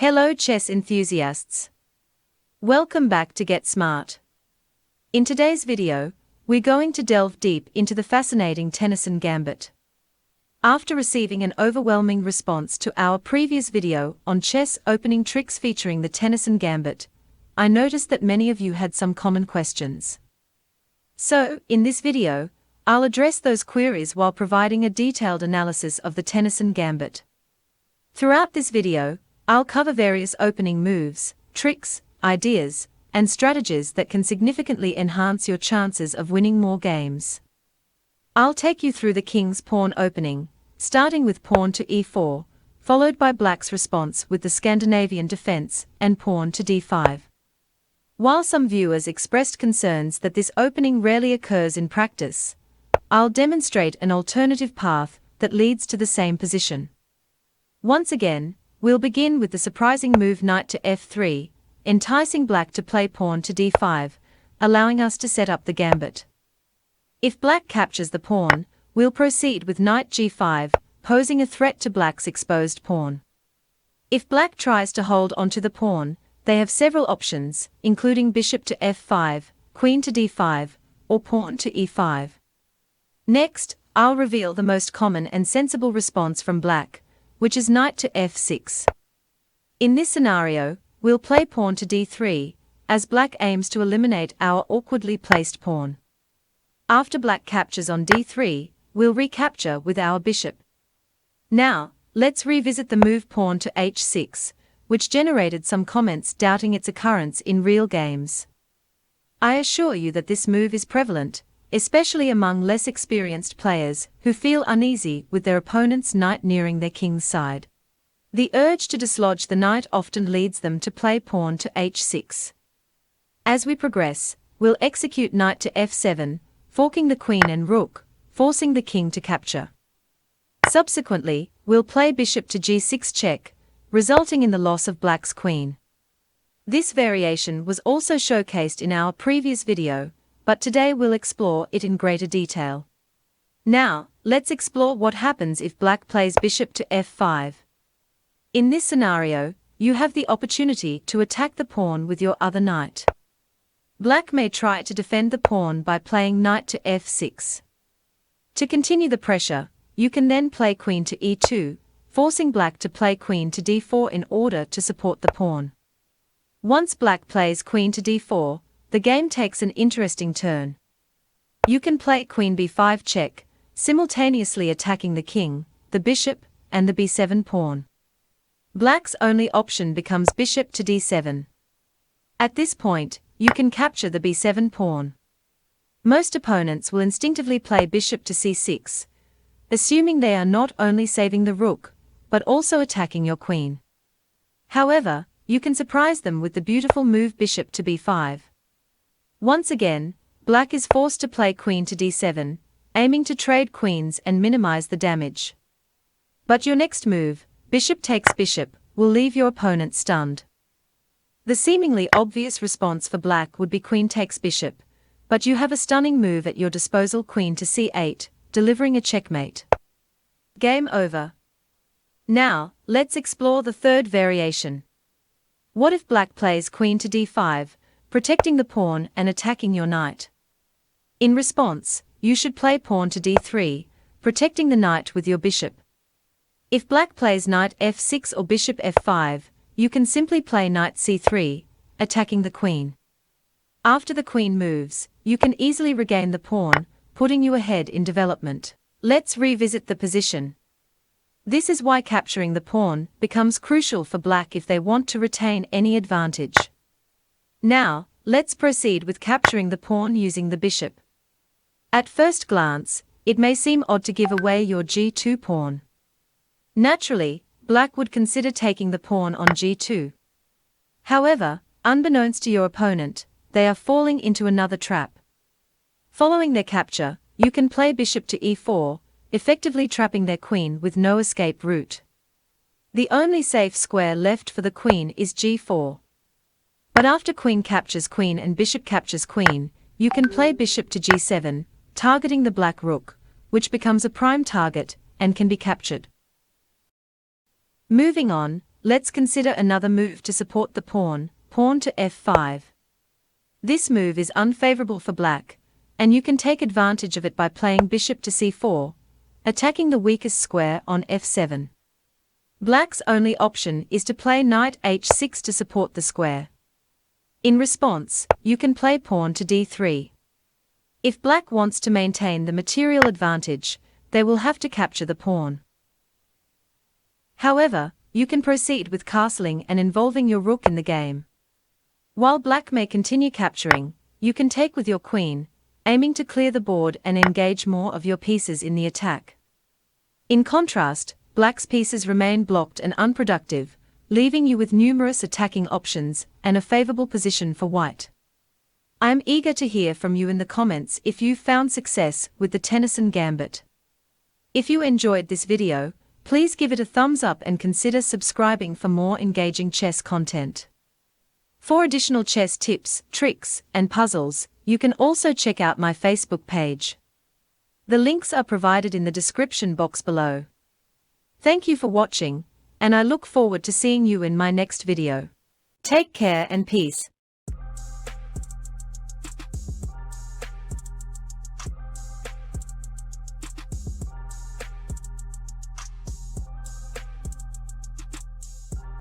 Hello chess enthusiasts. Welcome back to Get Smart. In today's video, we're going to delve deep into the fascinating Tennison Gambit. After receiving an overwhelming response to our previous video on chess opening tricks featuring the Tennison Gambit, I noticed that many of you had some common questions. So, in this video, I'll address those queries while providing a detailed analysis of the Tennison Gambit. Throughout this video, I'll cover various opening moves, tricks, ideas, and strategies that can significantly enhance your chances of winning more games. I'll take you through the king's pawn opening, starting with pawn to e4, followed by black's response with the Scandinavian defense and pawn to d5. While some viewers expressed concerns that this opening rarely occurs in practice, I'll demonstrate an alternative path that leads to the same position. Once again, we'll begin with the surprising move knight to f3, enticing black to play pawn to d5, allowing us to set up the gambit. If black captures the pawn, we'll proceed with knight g5, posing a threat to black's exposed pawn. If black tries to hold onto the pawn, they have several options, including bishop to f5, queen to d5, or pawn to e5. Next, I'll reveal the most common and sensible response from black, which is knight to f6. In this scenario, we'll play pawn to d3, as black aims to eliminate our awkwardly placed pawn. After black captures on d3, we'll recapture with our bishop. Now, let's revisit the move pawn to h6, which generated some comments doubting its occurrence in real games. I assure you that this move is prevalent, especially among less experienced players who feel uneasy with their opponent's knight nearing their king's side. The urge to dislodge the knight often leads them to play pawn to h6. As we progress, we'll execute knight to f7, forking the queen and rook, forcing the king to capture. Subsequently, we'll play bishop to g6 check, resulting in the loss of black's queen. This variation was also showcased in our previous video, but today we'll explore it in greater detail. Now, let's explore what happens if black plays bishop to f5. In this scenario, you have the opportunity to attack the pawn with your other knight. Black may try to defend the pawn by playing knight to f6. To continue the pressure, you can then play queen to e2, forcing black to play queen to d4 in order to support the pawn. Once black plays queen to d4, the game takes an interesting turn. You can play queen b5 check, simultaneously attacking the king, the bishop, and the b7 pawn. Black's only option becomes bishop to d7. At this point, you can capture the b7 pawn. Most opponents will instinctively play bishop to c6, assuming they are not only saving the rook, but also attacking your queen. However, you can surprise them with the beautiful move bishop to b5. Once again, black is forced to play queen to d7, aiming to trade queens and minimize the damage. But your next move, bishop takes bishop, will leave your opponent stunned. The seemingly obvious response for black would be queen takes bishop, but you have a stunning move at your disposal, queen to c8, delivering a checkmate. Game over. Now, let's explore the third variation. What if black plays queen to d5, protecting the pawn and attacking your knight? In response, you should play pawn to d3, protecting the knight with your bishop. If black plays knight f6 or bishop f5, you can simply play knight c3, attacking the queen. After the queen moves, you can easily regain the pawn, putting you ahead in development. Let's revisit the position. This is why capturing the pawn becomes crucial for black if they want to retain any advantage. Now, let's proceed with capturing the pawn using the bishop. At first glance, it may seem odd to give away your g2 pawn. Naturally, black would consider taking the pawn on g2. However, unbeknownst to your opponent, they are falling into another trap. Following their capture, you can play bishop to e4, effectively trapping their queen with no escape route. The only safe square left for the queen is g4. But after queen captures queen and bishop captures queen, you can play bishop to g7, targeting the black rook, which becomes a prime target and can be captured. Moving on, let's consider another move to support the pawn, pawn to f5. This move is unfavorable for black, and you can take advantage of it by playing bishop to c4, attacking the weakest square on f7. Black's only option is to play knight h6 to support the square. In response, you can play pawn to d3. If black wants to maintain the material advantage, they will have to capture the pawn. However, you can proceed with castling and involving your rook in the game. While black may continue capturing, you can take with your queen, aiming to clear the board and engage more of your pieces in the attack. In contrast, black's pieces remain blocked and unproductive, leaving you with numerous attacking options and a favorable position for white. I am eager to hear from you in the comments if you've found success with the Tennison Gambit. If you enjoyed this video, please give it a thumbs up and consider subscribing for more engaging chess content. For additional chess tips, tricks, and puzzles, you can also check out my Facebook page. The links are provided in the description box below. Thank you for watching, and I look forward to seeing you in my next video. Take care and peace.